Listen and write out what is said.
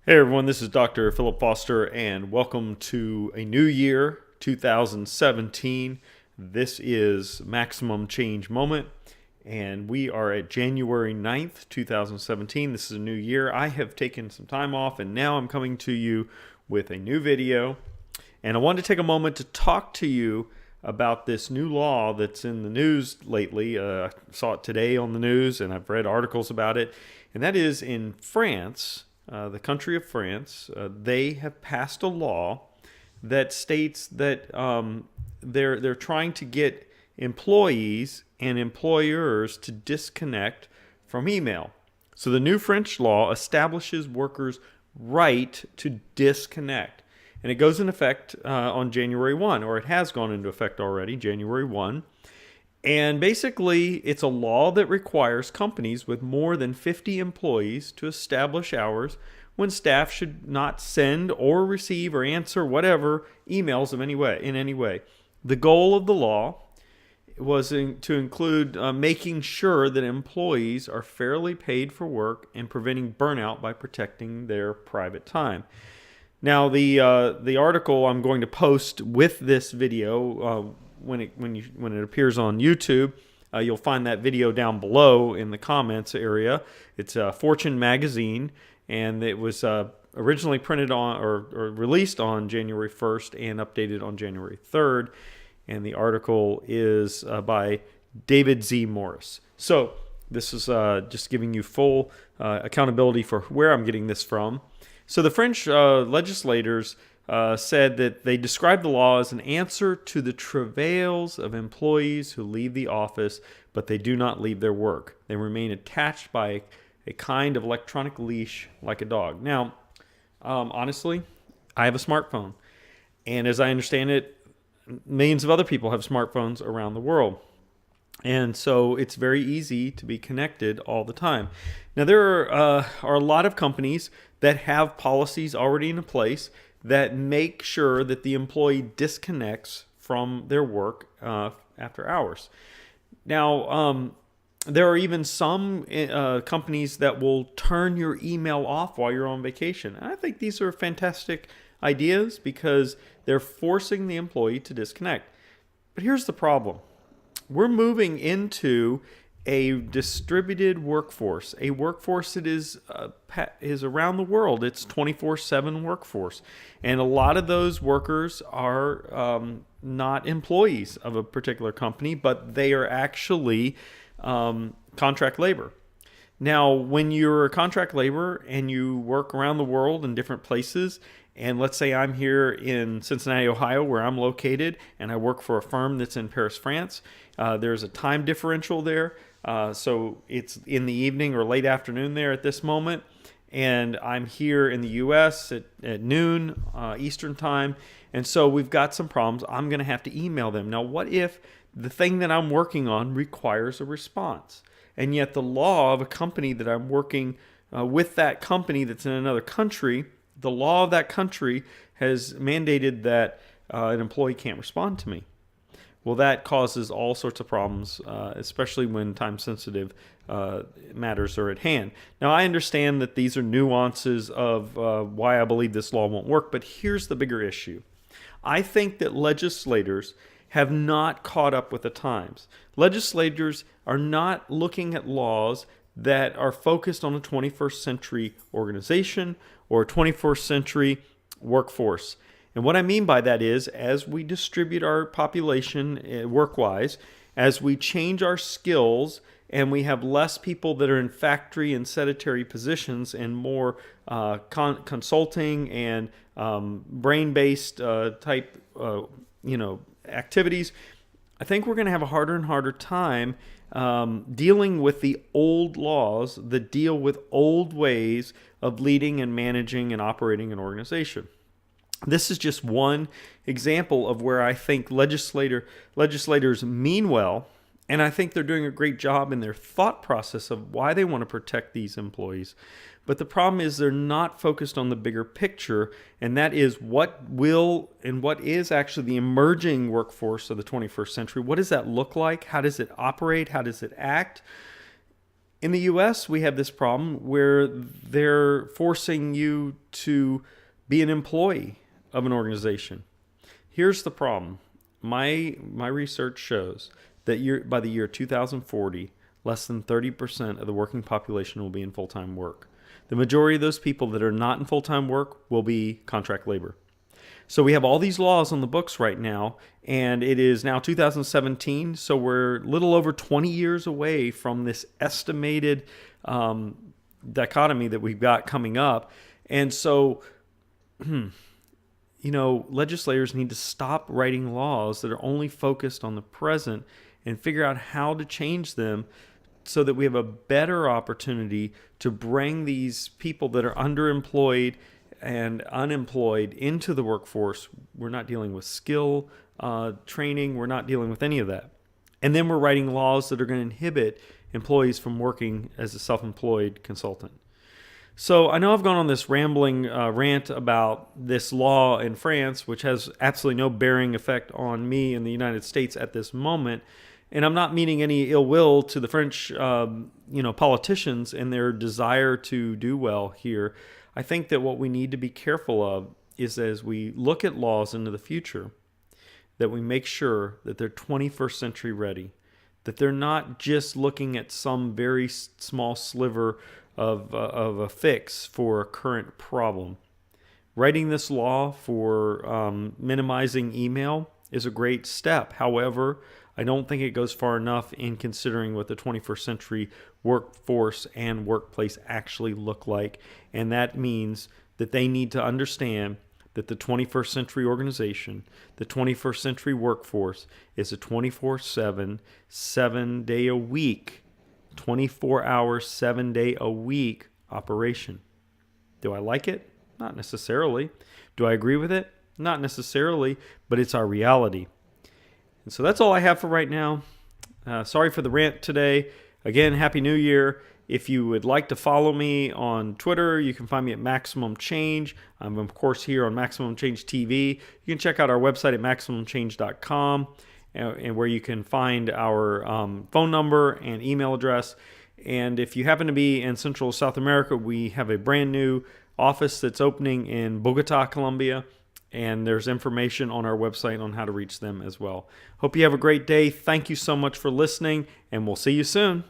Hey everyone, this is Dr. Philip Foster, and welcome to a new year, 2017. This is Maximum Change Moment, and we are at January 9th, 2017. This is a new year. I have taken some time off, and now I'm coming to you with a new video. And I wanted to take a moment to talk to you about this new law that's in the news lately. I saw it today on the news, and I've read articles about it, and that is in France. The country of France, they have passed a law that states that they're trying to get employees and employers to disconnect from email. So the new French law establishes workers' right to disconnect. And it goes into effect on January 1, or it has gone into effect already, January 1. And basically, it's a law that requires companies with more than 50 employees to establish hours when staff should not send or receive or answer whatever emails in any way. The goal of the law was to include making sure that employees are fairly paid for work and preventing burnout by protecting their private time. Now, the article I'm going to post with this video when it appears on YouTube, you'll find that video down below in the comments area. It's Fortune magazine, and it was originally printed on or released on January 1st and updated on January 3rd. And the article is by David Z. Morris. So this is just giving you full accountability for where I'm getting this from. So the French legislators said that they described the law as an answer to the travails of employees who leave the office, but they do not leave their work. They remain attached by a kind of electronic leash like a dog. Now, honestly, I have a smartphone. And as I understand it, millions of other people have smartphones around the world. And so it's very easy to be connected all the time. Now, there are a lot of companies that have policies already in place that make sure that the employee disconnects from their work after hours. Now, there are even some companies that will turn your email off while you're on vacation. And I think these are fantastic ideas because they're forcing the employee to disconnect. But here's the problem. We're moving into a distributed workforce, a workforce that is around the world. It's 24/7 workforce. And a lot of those workers are not employees of a particular company, but they are actually contract labor. Now, when you're a contract labor and you work around the world in different places, and let's say I'm here in Cincinnati, Ohio, where I'm located, and I work for a firm that's in Paris, France. There's a time differential there. So it's in the evening or late afternoon there at this moment. And I'm here in the U.S. at noon Eastern time. And so we've got some problems. I'm going to have to email them. Now, what if the thing that I'm working on requires a response? And yet the law of a company that I'm working with, that company that's in another country, the law of that country has mandated that an employee can't respond to me. Well, that causes all sorts of problems, especially when time-sensitive matters are at hand. Now, I understand that these are nuances of why I believe this law won't work, but here's the bigger issue. I think that legislators have not caught up with the times. Legislators are not looking at laws that are focused on a 21st century organization or a 21st century workforce. And what I mean by that is, as we distribute our population work-wise, as we change our skills and we have less people that are in factory and sedentary positions and more consulting and brain-based type activities, I think we're going to have a harder and harder time dealing with the old laws that deal with old ways of leading and managing and operating an organization. This is just one example of where I think legislators mean well, and I think they're doing a great job in their thought process of why they want to protect these employees. But the problem is they're not focused on the bigger picture, and that is what will and what is actually the emerging workforce of the 21st century. What does that look like? How does it operate? How does it act? In the US, we have this problem where they're forcing you to be an employee of an organization. Here's the problem. My research shows that by the year 2040, less than 30% of the working population will be in full-time work. The majority of those people that are not in full-time work will be contract labor. So we have all these laws on the books right now, and it is now 2017, so we're a little over 20 years away from this estimated dichotomy that we've got coming up. And so, legislators need to stop writing laws that are only focused on the present and figure out how to change them so that we have a better opportunity to bring these people that are underemployed and unemployed into the workforce. We're not dealing with skill training. We're not dealing with any of that. And then we're writing laws that are going to inhibit employees from working as a self-employed consultant. So I know I've gone on this rambling rant about this law in France, which has absolutely no bearing effect on me in the United States at this moment. And I'm not meaning any ill will to the French, politicians and their desire to do well here. I think that what we need to be careful of is, as we look at laws into the future, that we make sure that they're 21st century ready, that they're not just looking at some very small sliver of a fix for a current problem. Writing this law for minimizing email is a great step. However, I don't think it goes far enough in considering what the 21st century workforce and workplace actually look like. And that means that they need to understand that the 21st century organization, the 21st century workforce, is a 24/7, 7-day a week, 24-hour, 7-day a week operation. Do I like it? Not necessarily. Do I agree with it? Not necessarily, but it's our reality. And so that's all I have for right now. Sorry for the rant today. Again, Happy New Year. If you would like to follow me on Twitter, you can find me at Maximum Change. I'm, of course, here on Maximum Change TV. You can check out our website at MaximumChange.com, and where you can find our phone number and email address. And if you happen to be in Central South America, we have a brand new office that's opening in Bogota, Colombia. And there's information on our website on how to reach them as well. Hope you have a great day. Thank you so much for listening, and we'll see you soon.